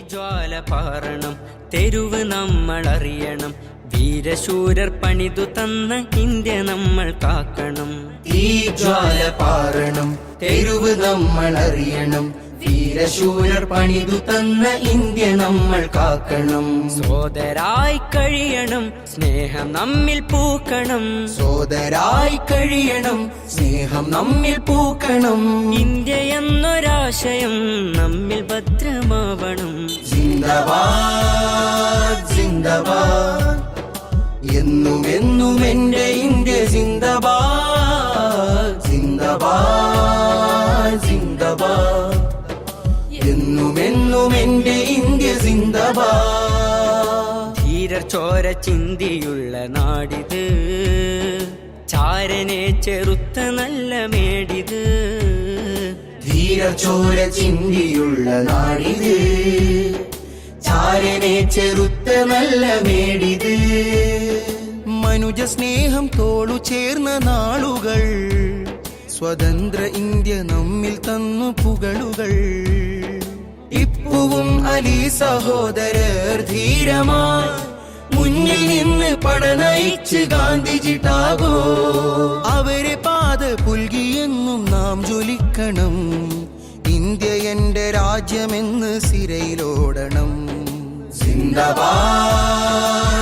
ജ്വാല പാറണം, തെരുവ് നമ്മൾ അറിയണം, വീരശൂരർ പണിതു തന്ന ഇന്ത്യ നമ്മൾ കാക്കണം. ഈ ജ്വാല പാറണം, തെരുവ് നമ്മൾ അറിയണം, വീരശൂരർ പണിതു തന്ന ഇന്ത്യ നമ്മൾ കാക്കണം. സോദരായി കഴിയണം, സ്നേഹം നമ്മിൽ പൂക്കണം. സോദരായി കഴിയണം, സ്നേഹം നമ്മിൽ പൂക്കണം. ഇന്ത്യ എന്നൊരാശയം നമ്മിൽ ഭദ്രമാവണം. സിന്ദാബാദ് സിന്ദാബാദ്, എന്നും എന്നും എന്റെ ഇന്ത്യ സിന്ദാബാദ്. സിന്ദാബാദ് സിന്ദാബാദ്, എന്നും എന്നും എന്റെ ഇന്ത്യ സിന്ദാബാദ്. ധീരർ ചോര ചിന്തിയുള്ള നാടിത്, ചാരനെ ചെറുത്ത നല്ല മേടിത്. ധീരർ ചോര ചിന്തിയുള്ള നാടിത്, ചാരനെ ചെറുത്ത നല്ല മേടിത്. മനുജ സ്നേഹം തോളു ചേർന്ന നാളുകൾ, സ്വതന്ത്ര ഇന്ത്യ നമ്മിൽ തന്നു പുകളുകൾ. ടിപ്പുവും അലി സഹോദരർ ധീരമായി മുന്നിൽ നിന്ന് പടനയിച്ച് ഗാന്ധിജി ടാഗോ. അവരെ പാത പുൽകിയെന്നും നാം ജ്വലിക്കണം. ഇന്ത്യ എന്റെ രാജ്യമെന്ന് സിരയിലോടണം. സിന്ദാബാദ്